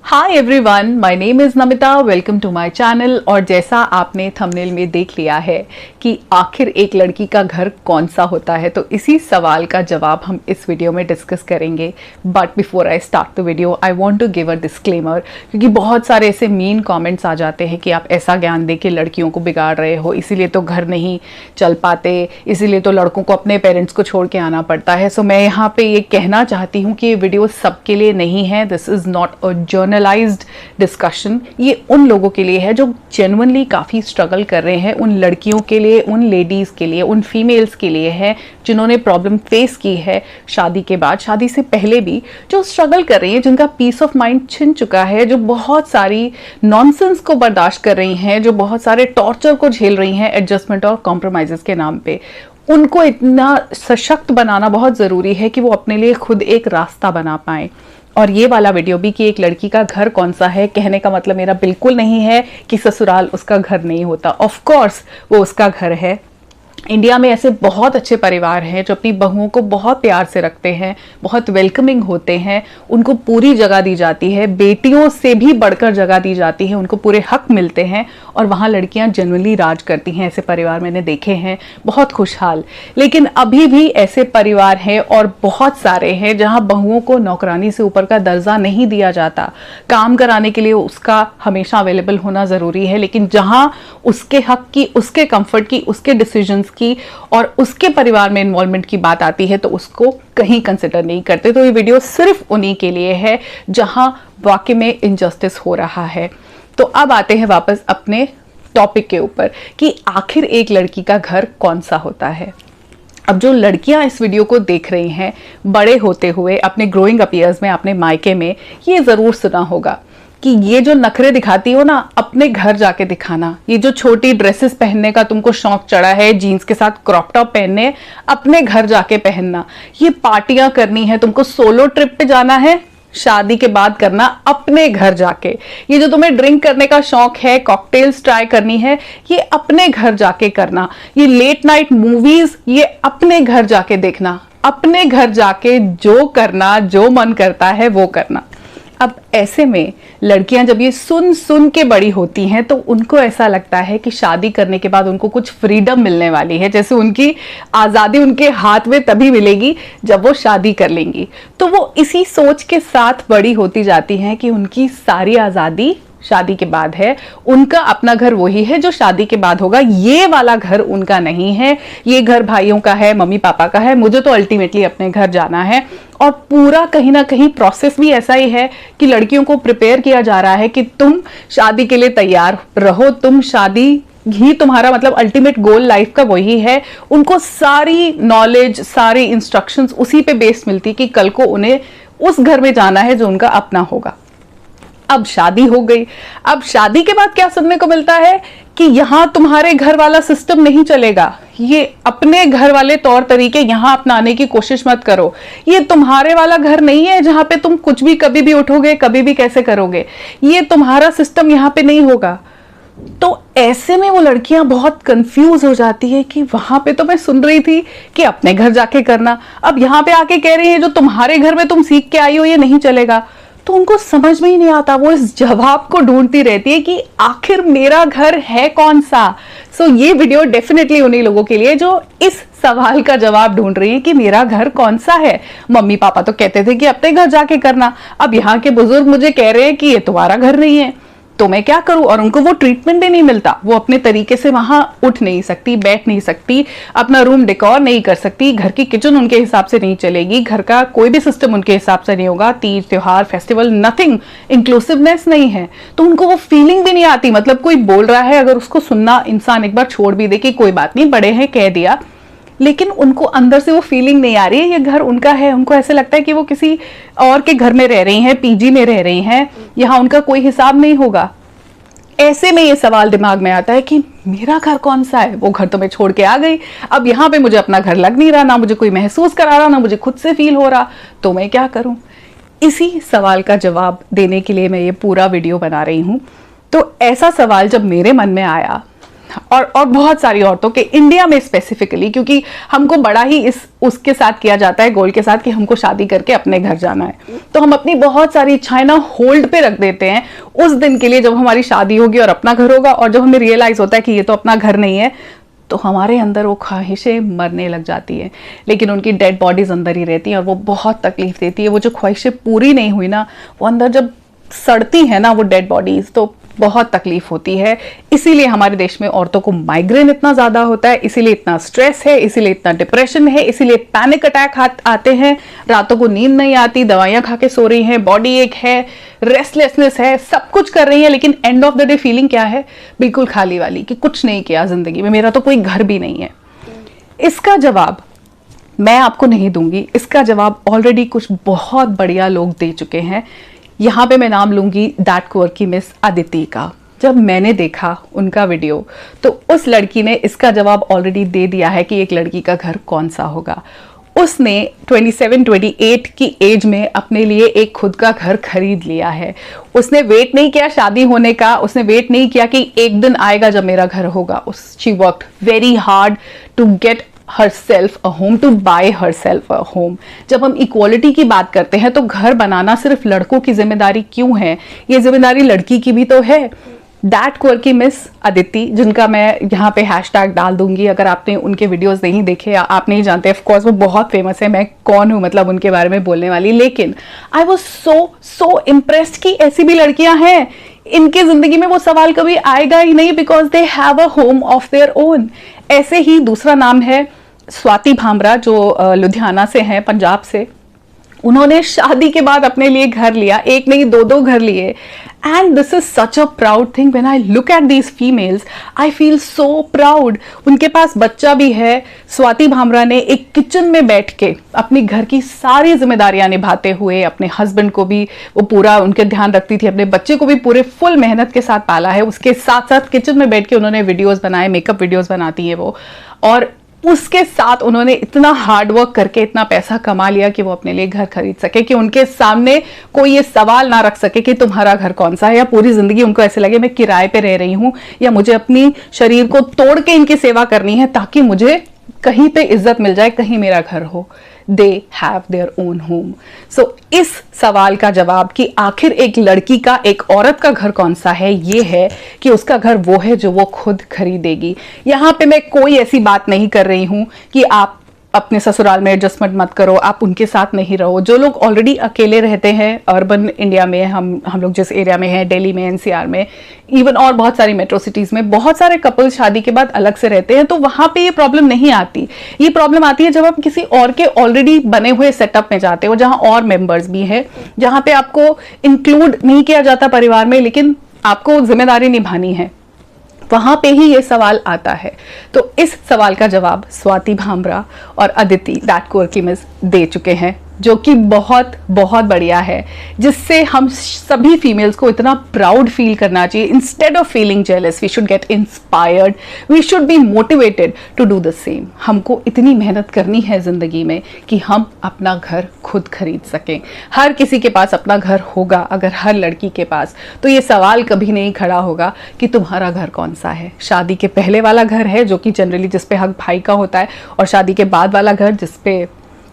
Hi everyone, my name is Namita. Welcome to my channel. और जैसा आपने थंबनेल में देख लिया है कि आखिर एक लड़की का घर कौन सा होता है, तो इसी सवाल का जवाब हम इस वीडियो में डिस्कस करेंगे। But before I start the video I want to give a disclaimer, क्योंकि बहुत सारे ऐसे मीन कमेंट्स आ जाते हैं कि आप ऐसा ज्ञान दे के लड़कियों को बिगाड़ रहे हो, इसीलिए तो घर नहीं चल पाते, इसीलिए तो लड़कों को अपने पेरेंट्स को छोड़ के आना पड़ता है। सो मैं यहाँ पे ये कहना चाहती हूँ कि ये वीडियो सबके लिए नहीं है। This is not a generalised discussion. ये उन लोगों के लिए है जो जेन्युइनली काफ़ी स्ट्रगल कर रहे हैं, उन लड़कियों के लिए, उन लेडीज़ के लिए, उन फीमेल्स के लिए है जिन्होंने प्रॉब्लम फेस की है शादी के बाद, शादी से पहले भी, जो स्ट्रगल कर रही हैं, जिनका पीस ऑफ माइंड छिन चुका है, जो बहुत सारी नॉनसेंस को बर्दाश्त कर रही हैं, जो बहुत सारे टॉर्चर को झेल रही हैं एडजस्टमेंट और कॉम्प्रोमाइज़ेस के नाम पे। उनको इतना सशक्त बनाना बहुत ज़रूरी है कि वो अपने लिए खुद एक रास्ता बना पाएं। और ये वाला वीडियो भी कि एक लड़की का घर कौन सा है, कहने का मतलब मेरा बिल्कुल नहीं है कि ससुराल उसका घर नहीं होता। ऑफ कोर्स वो उसका घर है। इंडिया में ऐसे बहुत अच्छे परिवार हैं जो अपनी बहुओं को बहुत प्यार से रखते हैं, बहुत वेलकमिंग होते हैं, उनको पूरी जगह दी जाती है, बेटियों से भी बढ़कर जगह दी जाती है, उनको पूरे हक मिलते हैं और वहाँ लड़कियाँ जनरली राज करती हैं। ऐसे परिवार मैंने देखे हैं, बहुत खुशहाल। लेकिन अभी भी ऐसे परिवार हैं और बहुत सारे हैं जहाँ बहुओं को नौकरानी से ऊपर का दर्जा नहीं दिया जाता। काम कराने के लिए उसका हमेशा अवेलेबल होना ज़रूरी है, लेकिन जहाँ उसके हक की, उसके कंफर्ट की, उसके डिसीजंस की और उसके परिवार में इन्वॉल्वमेंट की बात आती है तो उसको कहीं कंसिडर नहीं करते। तो ये वीडियो सिर्फ उन्हीं के लिए है जहां वाकई में इनजस्टिस हो रहा है। तो अब आते हैं वापस अपने टॉपिक के ऊपर कि आखिर एक लड़की का घर कौन सा होता है। अब जो लड़कियां इस वीडियो को देख रही हैं, बड़े होते हुए अपने ग्रोइंग अप ईयर्स में, अपने मायके में ये जरूर सुना होगा कि ये जो नखरे दिखाती हो ना, अपने घर जाके दिखाना। ये जो छोटी ड्रेसेस पहनने का तुमको शौक चढ़ा है, जीन्स के साथ क्रॉप टॉप पहनने, अपने घर जाके पहनना। ये पार्टियां करनी है, तुमको सोलो ट्रिप पे जाना है, शादी के बाद करना अपने घर जाके। ये जो तुम्हें ड्रिंक करने का शौक है, कॉकटेल्स ट्राई करनी है, ये अपने घर जाके करना। ये लेट नाइट मूवीज, ये अपने घर जाके देखना। अपने घर जाके जो करना, जो मन करता है वो करना। अब ऐसे में लड़कियां जब ये सुन सुन के बड़ी होती हैं तो उनको ऐसा लगता है कि शादी करने के बाद उनको कुछ फ्रीडम मिलने वाली है, जैसे उनकी आज़ादी उनके हाथ में तभी मिलेगी जब वो शादी कर लेंगी। तो वो इसी सोच के साथ बड़ी होती जाती हैं कि उनकी सारी आज़ादी शादी के बाद है, उनका अपना घर वही है जो शादी के बाद होगा, ये वाला घर उनका नहीं है, ये घर भाइयों का है, मम्मी पापा का है, मुझे तो अल्टीमेटली अपने घर जाना है। और पूरा कहीं ना कहीं प्रोसेस भी ऐसा ही है कि लड़कियों को प्रिपेयर किया जा रहा है कि तुम शादी के लिए तैयार रहो, तुम शादी ही तुम्हारा मतलब अल्टीमेट गोल लाइफ का वही है। उनको सारी नॉलेज, सारी इंस्ट्रक्शंस उसी पे बेस्ड मिलती कि कल को उन्हें उस घर में जाना है जो उनका अपना होगा। अब शादी हो गई, अब शादी के बाद क्या सुनने को मिलता है कि यहां तुम्हारे घर वाला सिस्टम नहीं चलेगा, ये अपने घर वाले तौर तरीके यहां अपनाने की कोशिश मत करो, ये तुम्हारे वाला घर नहीं है जहां पे तुम कुछ भी कभी भी उठोगे, कभी भी कैसे करोगे, ये तुम्हारा सिस्टम यहां पे नहीं होगा। तो ऐसे में वो लड़कियां बहुत कंफ्यूज हो जाती है कि वहां पे तो मैं सुन रही थी कि अपने घर जाके करना, अब यहां पे आके कह रही है जो तुम्हारे घर में तुम सीख के आई हो ये नहीं चलेगा। तो उनको समझ में ही नहीं आता, वो इस जवाब को ढूंढती रहती है कि आखिर मेरा घर है कौन सा। सो ये वीडियो डेफिनेटली उन्हीं लोगों के लिए जो इस सवाल का जवाब ढूंढ रही है कि मेरा घर कौन सा है। मम्मी पापा तो कहते थे कि अपने घर जाके करना, अब यहाँ के बुजुर्ग मुझे कह रहे हैं कि ये तुम्हारा घर नहीं है, तो मैं क्या करूं। और उनको वो ट्रीटमेंट भी नहीं मिलता, वो अपने तरीके से वहां उठ नहीं सकती, बैठ नहीं सकती, अपना रूम डेकोर नहीं कर सकती, घर की किचन उनके हिसाब से नहीं चलेगी, घर का कोई भी सिस्टम उनके हिसाब से नहीं होगा, तीज त्योहार फेस्टिवल नथिंग, इंक्लूसिवनेस नहीं है। तो उनको वो फीलिंग भी नहीं आती, मतलब कोई बोल रहा है अगर उसको सुनना इंसान एक बार छोड़ भी दे कि कोई बात नहीं, बड़े हैं कह दिया, लेकिन उनको अंदर से वो फीलिंग नहीं आ रही है ये घर उनका है। उनको ऐसे लगता है कि वो किसी और के घर में रह रही हैं, पीजी में रह रही हैं, यहाँ उनका कोई हिसाब नहीं होगा। ऐसे में ये सवाल दिमाग में आता है कि मेरा घर कौन सा है, वो घर तो मैं छोड़ के आ गई, अब यहाँ पे मुझे अपना घर लग नहीं रहा, ना मुझे कोई महसूस करा रहा, ना मुझे खुद से फील हो रहा, तो मैं क्या करूं। इसी सवाल का जवाब देने के लिए मैं ये पूरा वीडियो बना रही हूं। तो ऐसा सवाल जब मेरे मन में आया और बहुत सारी औरतों के, इंडिया में स्पेसिफिकली, क्योंकि हमको बड़ा ही उसके साथ किया जाता है, गोल के साथ, कि हमको शादी करके अपने घर जाना है, तो हम अपनी बहुत सारी इच्छाएं ना होल्ड पे रख देते हैं उस दिन के लिए जब हमारी शादी होगी और अपना घर होगा। और जब हमें रियलाइज होता है कि ये तो अपना घर नहीं है, तो हमारे अंदर वो ख्वाहिशें मरने लग जाती है, लेकिन उनकी डेड बॉडीज अंदर ही रहती हैं और वो बहुत तकलीफ देती है। वो जो ख्वाहिशें पूरी नहीं हुई ना, वो अंदर जब सड़ती है ना वो डेड बॉडीज, तो बहुत तकलीफ होती है। इसीलिए हमारे देश में औरतों को माइग्रेन इतना ज्यादा होता है, इसीलिए इतना स्ट्रेस है, इसीलिए इतना डिप्रेशन है, इसीलिए पैनिक अटैक आते हैं, रातों को नींद नहीं आती, दवाइयां खा के सो रही हैं, बॉडी एक है, रेस्टलेसनेस है, सब कुछ कर रही है, लेकिन end of the day feeling क्या है? बिल्कुल खाली वाली, कि कुछ नहीं किया जिंदगी में, मेरा तो कोई घर भी नहीं है। इसका जवाब मैं आपको नहीं दूंगी, इसका जवाब ऑलरेडी कुछ बहुत बढ़िया लोग दे चुके हैं। यहाँ पे मैं नाम लूंगी दैट क्वर्की मिस अदिति का। जब मैंने देखा उनका वीडियो, तो उस लड़की ने इसका जवाब ऑलरेडी दे दिया है कि एक लड़की का घर कौन सा होगा। उसने 27-28 की एज में अपने लिए एक खुद का घर खरीद लिया है। उसने वेट नहीं किया शादी होने का, उसने वेट नहीं किया कि एक दिन आएगा जब मेरा घर होगा। She worked very hard to get herself a home, to buy herself a home। जब हम इक्वालिटी की बात करते हैं तो घर बनाना सिर्फ लड़कों की जिम्मेदारी क्यों है? ये जिम्मेदारी लड़की की भी तो है। दैट क्वर्की मिस अदिति, जिनका मैं यहाँ पे हैशटैग डाल दूंगी, अगर आपने उनके वीडियोस नहीं देखे या आप नहीं जानते, ऑफ कोर्स वो बहुत फेमस है, मैं कौन हूँ मतलब उनके बारे में बोलने वाली, लेकिन आई वाज सो इम्प्रेस्ड कि ऐसी भी लड़कियां हैं। इनके जिंदगी में वो सवाल कभी आएगा ही नहीं, because they have a home of their own. ऐसे ही दूसरा नाम है स्वाति भामरा, जो लुधियाना से हैं, पंजाब से। उन्होंने शादी के बाद अपने लिए घर लिया, एक नहीं दो घर लिए। And this is such a proud thing. When I look at these females I feel so proud. उनके पास बच्चा भी है। स्वाति भामरा ने एक किचन में बैठ के अपनी घर की सारी जिम्मेदारियां निभाते हुए, अपने हस्बैंड को भी वो पूरा उनके ध्यान रखती थी, अपने बच्चे को भी पूरे फुल मेहनत के साथ पाला है। उसके साथ साथ किचन में बैठ के उन्होंने वीडियोस बनाए, मेकअप वीडियोस बनाती है वो, और उसके साथ उन्होंने इतना हार्ड वर्क करके इतना पैसा कमा लिया कि वो अपने लिए घर खरीद सके, कि उनके सामने कोई ये सवाल ना रख सके कि तुम्हारा घर कौन सा है, या पूरी जिंदगी उनको ऐसे लगे मैं किराए पे रह रही हूं, या मुझे अपनी शरीर को तोड़ के इनकी सेवा करनी है ताकि मुझे कहीं पे इज्जत मिल जाए, कहीं मेरा घर हो। They have their own home. So इस सवाल का जवाब कि आखिर एक लड़की का, एक औरत का घर कौन सा है, ये है कि उसका घर वो है जो वो खुद खरीदेगी। यहां पे मैं कोई ऐसी बात नहीं कर रही हूं कि आप अपने ससुराल में एडजस्टमेंट मत करो, आप उनके साथ नहीं रहो। जो लोग ऑलरेडी अकेले रहते हैं अर्बन इंडिया में, हम लोग जिस एरिया में हैं, दिल्ली में, एनसीआर में, इवन और बहुत सारी मेट्रो सिटीज में, बहुत सारे कपल्स शादी के बाद अलग से रहते हैं, तो वहां पे ये प्रॉब्लम नहीं आती। ये प्रॉब्लम आती है जब आप किसी और के ऑलरेडी बने हुए सेटअप में जाते हो, जहां और मेंबर्स भी हैं, जहां पे आपको इंक्लूड नहीं किया जाता परिवार में, लेकिन आपको जिम्मेदारी निभानी है। वहां पे ही ये सवाल आता है। तो इस सवाल का जवाब स्वाति भामरा और अदिति दैट क्वर्की मिस दे चुके हैं, जो कि बहुत बहुत बढ़िया है, जिससे हम सभी फीमेल्स को इतना प्राउड फील करना चाहिए। Instead of feeling jealous, we should get inspired, we should be motivated to do the same. हमको इतनी मेहनत करनी है जिंदगी में कि हम अपना घर खुद खरीद सकें। हर किसी के पास अपना घर होगा, अगर हर लड़की के पास, तो ये सवाल कभी नहीं खड़ा होगा कि तुम्हारा घर कौन सा है। शादी के पहले वाला घर है, जो कि जनरली जिसपे हक भाई का होता है, और शादी के बाद वाला घर जिसपे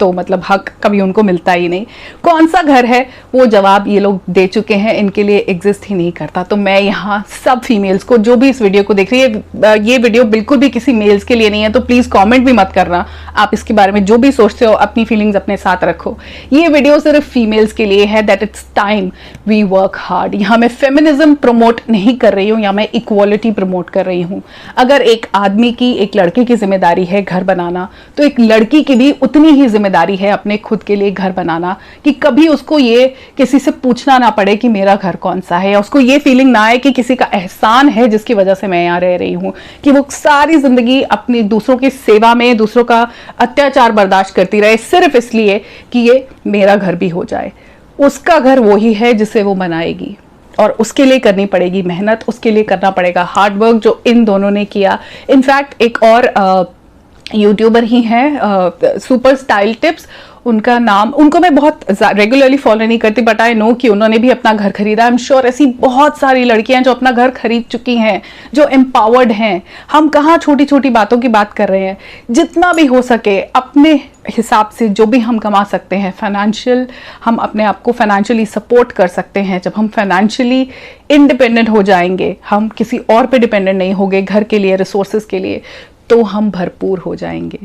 तो मतलब हक कभी उनको मिलता ही नहीं। कौन सा घर है, वो जवाब ये लोग दे चुके हैं, इनके लिए एग्जिस्ट ही नहीं करता। तो मैं यहाँ सब फीमेल्स को, जो भी इस वीडियो को देख रही है, ये वीडियो बिल्कुल भी किसी मेल्स के लिए नहीं है, तो प्लीज कमेंट भी मत करना। आप इसके बारे में जो भी सोचते हो, अपनी फीलिंग्स अपने साथ रखो। ये वीडियो सिर्फ फीमेल्स के लिए है, that it's time we work hard. यहाँ मैं फेमिनिज्म प्रमोट नहीं कर रही हूँ, या मैं इक्वालिटी प्रमोट कर रही हूँ। अगर एक आदमी की, एक लड़के की जिम्मेदारी है घर बनाना, तो एक लड़की की भी उतनी ही जिम्मेदारी है अपने खुद के लिए घर बनाना, कि कभी उसको ये किसी से पूछना ना पड़े कि मेरा घर कौन सा है, या उसको ये फीलिंग ना आए कि किसी का एहसान है जिसकी वजह से मैं यहाँ रह रही हूँ, कि वो सारी जिंदगी अपनी दूसरों की सेवा में दूसरों का अत्याचार बर्दाश्त करती रहे, सिर्फ इसलिए कि ये मेरा घर भी हो जाए। उसका घर वही है जिसे वो बनाएगी, और उसके लिए करनी पड़ेगी मेहनत, उसके लिए करना पड़ेगा हार्ड वर्क, जो इन दोनों ने किया। इनफैक्ट एक और यूट्यूबर ही हैं, सुपर स्टाइल टिप्स, उनका नाम, उनको मैं बहुत रेगुलरली फॉलो नहीं करती, बट आई नो कि उन्होंने भी अपना घर खरीदा। आई एम श्योर ऐसी बहुत सारी लड़कियां जो अपना घर खरीद चुकी हैं, जो एम्पावर्ड हैं। हम कहाँ छोटी छोटी बातों की बात कर रहे हैं, जितना भी हो सके अपने हिसाब से जो भी हम कमा सकते हैं फाइनेंशियल, हम अपने आप को फाइनेंशियली सपोर्ट कर सकते हैं। जब हम फाइनेंशियली इंडिपेंडेंट हो जाएंगे, हम किसी और पे डिपेंडेंट नहीं होंगे घर के लिए, रिसोर्सेज के लिए, तो हम भरपूर हो जाएंगे।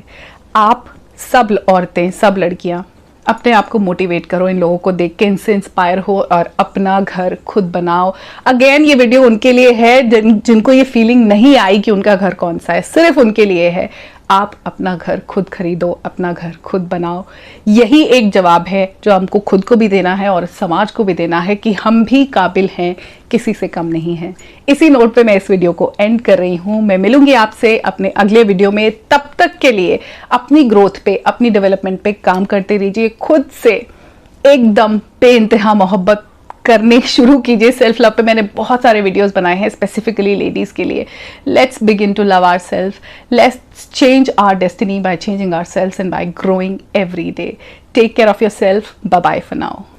आप सब औरतें, सब लड़कियां अपने आप को मोटिवेट करो, इन लोगों को देख के इनसे इंस्पायर हो और अपना घर खुद बनाओ। अगेन ये वीडियो उनके लिए है जिनको ये फीलिंग नहीं आई कि उनका घर कौन सा है, सिर्फ उनके लिए है। आप अपना घर खुद खरीदो, अपना घर खुद बनाओ। यही एक जवाब है जो हमको खुद को भी देना है और समाज को भी देना है कि हम भी काबिल हैं, किसी से कम नहीं हैं। इसी नोट पे मैं इस वीडियो को एंड कर रही हूं। मैं मिलूंगी आपसे अपने अगले वीडियो में। तब तक के लिए अपनी ग्रोथ पे, अपनी डेवलपमेंट पे काम करते रहिए। खुद से एकदम बेइंतहा मोहब्बत करने शुरू कीजिए। सेल्फ लव पे मैंने बहुत सारे वीडियोस बनाए हैं स्पेसिफिकली लेडीज के लिए। Let's begin to love ourself, let's change our destiny by changing ourselves and by growing every day. Take care of yourself. Bye bye for now.